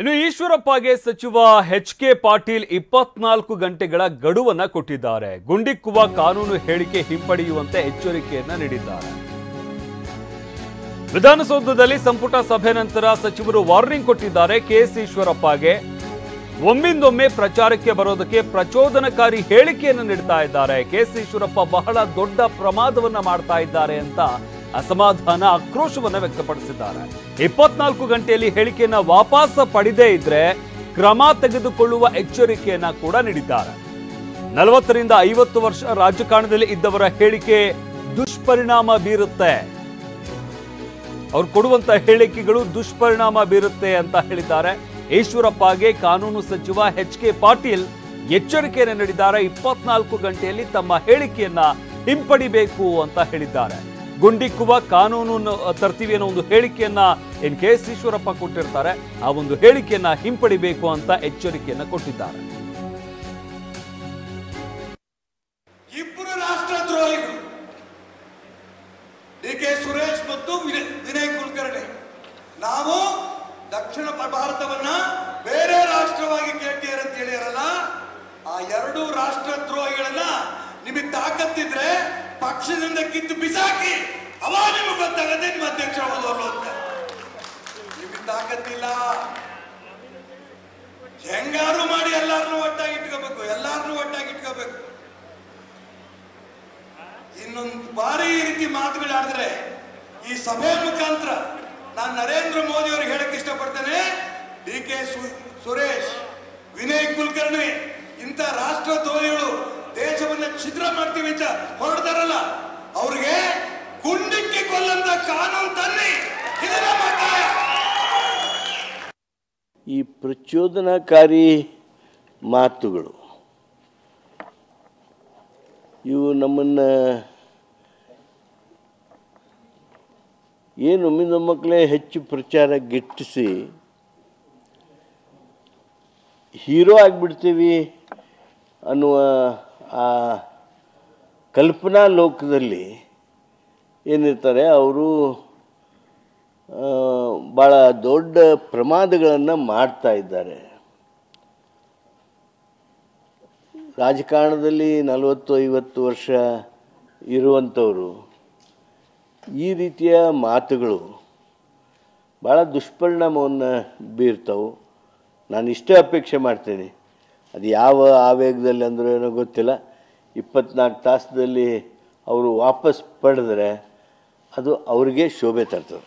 ಇನ್ನು ಈಶ್ವರಪ್ಪಗೆ ಸಚಿವ ಎಚ್.ಕೆ. ಪಾಟೀಲ್ 24 ಗಂಟೆಗಳ ಗಡುವನ್ನ ಕೊಟ್ಟಿದ್ದಾರೆ. ಗುಂಡಿಕ್ಕುವ ಕಾನೂನು ಹೇಳಿಕೆ ಹಿಂಪಡೆಯುವಂತೆ ಎಚ್ಚರಿಕೆಯನ್ನ ನೀಡಿದ್ದಾರೆ. ವಿಧಾನಸೌಧದಲ್ಲಿ ಸಂಪುಟ ಸಭೆ ನಂತರ ಸಚಿವರು ವಾರ್ನಿಂಗ್ ಕೊಟ್ಟಿದ್ದಾರೆ. ಕೆಎಸ್ ಈಶ್ವರಪ್ಪಗೆ ಒಮ್ಮಿಂದೊಮ್ಮೆ ಪ್ರಚಾರಕ್ಕೆ ಬರೋದಕ್ಕೆ ಪ್ರಚೋದನಕಾರಿ ಹೇಳಿಕೆಯನ್ನು ನೀಡ್ತಾ ಇದ್ದಾರೆ. ಕೆಎಸ್ ಈಶ್ವರಪ್ಪ ಬಹಳ ದೊಡ್ಡ ಪ್ರಮಾದವನ್ನ ಮಾಡ್ತಾ ಇದ್ದಾರೆ ಅಂತ ಅಸಮಾಧಾನ ಆಕ್ರೋಶವನ್ನ ವ್ಯಕ್ತಪಡಿಸಿದ್ದಾರೆ. 24 ಗಂಟೆಯಲ್ಲಿ ಹೇಳಿಕೆಯನ್ನ ವಾಪಸ್ ಪಡೆದೇ ಇದ್ರೆ ಕ್ರಮ ತೆಗೆದುಕೊಳ್ಳುವ ಎಚ್ಚರಿಕೆಯನ್ನ ಕೂಡ ನೀಡಿದ್ದಾರೆ. 40 ರಿಂದ 50 ವರ್ಷ ರಾಜಕಾರಣದಲ್ಲಿ ಇದ್ದವರ ಹೇಳಿಕೆ ದುಷ್ಪರಿಣಾಮ ಬೀರುತ್ತೆ, ಅವ್ರು ಕೊಡುವಂತ ಹೇಳಿಕೆಗಳು ದುಷ್ಪರಿಣಾಮ ಬೀರುತ್ತೆ ಅಂತ ಹೇಳಿದ್ದಾರೆ. ಈಶ್ವರಪ್ಪಗೆ ಕಾನೂನು ಸಚಿವ ಎಚ್.ಕೆ. ಪಾಟೀಲ್ ಎಚ್ಚರಿಕೆಯನ್ನು ನೀಡಿದ್ದಾರೆ. 24 ಗಂಟೆಯಲ್ಲಿ ತಮ್ಮ ಹೇಳಿಕೆಯನ್ನ ಹಿಂಪಡಿಬೇಕು ಅಂತ ಹೇಳಿದ್ದಾರೆ. ಗುಂಡಿಕ್ಕುವ ಕಾನೂನು ತರ್ತೀವಿ ಅನ್ನೋ ಒಂದು ಹೇಳಿಕೆಯನ್ನ ಕೆಎಸ್ ಈಶ್ವರಪ್ಪ ಕೊಟ್ಟಿರ್ತಾರೆ. ಆ ಒಂದು ಹೇಳಿಕೆಯನ್ನ ಹಿಂಪಡಿಬೇಕು ಅಂತ ಎಚ್ಚರಿಕೆಯನ್ನ ಕೊಟ್ಟಿದ್ದಾರೆ. ಇಬ್ಬರು ರಾಷ್ಟ್ರದ್ರೋಹಿಗಳು ಡಿ.ಕೆ. ಸುರೇಶ್ ಮತ್ತು ವಿನಯ್ ಕುಲಕರ್ಣಿ. ನಾವು ದಕ್ಷಿಣ ಭಾರತವನ್ನ ಬೇರೆ ರಾಷ್ಟ್ರವಾಗಿ ಕೇಳ್ತೀರ ಅಂತ ಹೇಳಿರಲ್ಲ, ಆ ಎರಡು ರಾಷ್ಟ್ರದ್ರೋಹಿಗಳನ್ನ ನಿಮಗೆ ತಾಕತ್ತಿದ್ರೆ ಪಕ್ಷದಿಂದ ಕಿತ್ತು ಬಿಸಾಕಿ, ಅವಾಗ ನಿಮಗೆ ಗೊತ್ತಾಗತ್ತೆ ನಿಮ್ಮ ಅಧ್ಯಕ್ಷ ಹೋದವರು ಅಂತ. ನಿಮಗೆ ತಾಕತ್ತಿಲ್ಲ, ಹೆಂಗಾರು ಮಾಡಿ ಎಲ್ಲಾರನ್ನೂ ಒಟ್ಟಾಗಿ ಇಟ್ಕೋಬೇಕು. ಇನ್ನೊಂದು ಬಾರಿ ಈ ರೀತಿ ಮಾತುಗಳಾಡಿದ್ರೆ ಈ ಸಭೆ ಮುಖಾಂತರ ನಾನು ನರೇಂದ್ರ ಮೋದಿ ಅವರಿಗೆ ಹೇಳಕ್ ಇಷ್ಟಪಡ್ತೇನೆ. ಡಿ.ಕೆ. ಸುರೇಶ್, ವಿನಯ್ ಕುಲಕರ್ಣಿ ಇಂಥ ರಾಷ್ಟ್ರದ್ರೋಹಿಗಳು ದೇಶವನ್ನ ಛಿದ್ರ ಮಾಡ್ತೀವಿ ಅಂತ ಹೊರಡ್ತಾರಲ್ಲ, ಅವ್ರಿಗೆ ಗುಂಡಿಕ್ಕಿ ಕೊಲ್ಲಂತ ಕಾನೂನು ತನ್ನಿ. ಈ ಪ್ರಚೋದನಕಾರಿ ಮಾತುಗಳು ಇವು ನಮ್ಮನ್ನ ಏನು ಒಮ್ಮಿಂದೊಮ್ಮಕ್ಕಲೇ ಹೆಚ್ಚು ಪ್ರಚಾರ ಗಿಟ್ಟಿಸಿ ಹೀರೋ ಆಗಿಬಿಡ್ತೀವಿ ಅನ್ನುವ ಆ ಕಲ್ಪನಾ ಲೋಕದಲ್ಲಿ ಏನಿರ್ತಾರೆ ಅವರು ಭಾಳ ದೊಡ್ಡ ಪ್ರಮಾದಗಳನ್ನು ಮಾಡ್ತಾ ಇದ್ದಾರೆ. ರಾಜಕಾರಣದಲ್ಲಿ 40-50 ವರ್ಷ ಇರುವಂಥವರು ಈ ರೀತಿಯ ಮಾತುಗಳು ಭಾಳ ದುಷ್ಪರಿಣಾಮವನ್ನು ಬೀರ್ತಾವೆ. ನಾನು ಇಷ್ಟೇ ಅಪೇಕ್ಷೆ ಮಾಡ್ತೇನೆ, ಅದು ಯಾವ ಆವೇಗದಲ್ಲಿ ಅಂದರೂ ಏನೋ ಗೊತ್ತಿಲ್ಲ, 24 ತಾಸದಲ್ಲಿ ಅವರು ವಾಪಸ್ ಪಡೆದ್ರೆ ಅದು ಅವ್ರಿಗೆ ಶೋಭೆ ತರ್ತದೆ.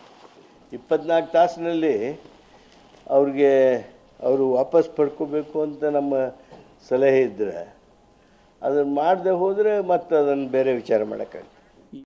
24 ತಾಸಿನಲ್ಲಿ ಅವರು ವಾಪಸ್ ಪಡ್ಕೋಬೇಕು ಅಂತ ನಮ್ಮ ಸಲಹೆ ಇದ್ದರೆ ಅದನ್ನು ಮಾಡದೆ ಹೋದರೆ ಮತ್ತೆ ಅದನ್ನು ಬೇರೆ ವಿಚಾರ ಮಾಡೋಕ್ಕಾಗ್ತದೆ.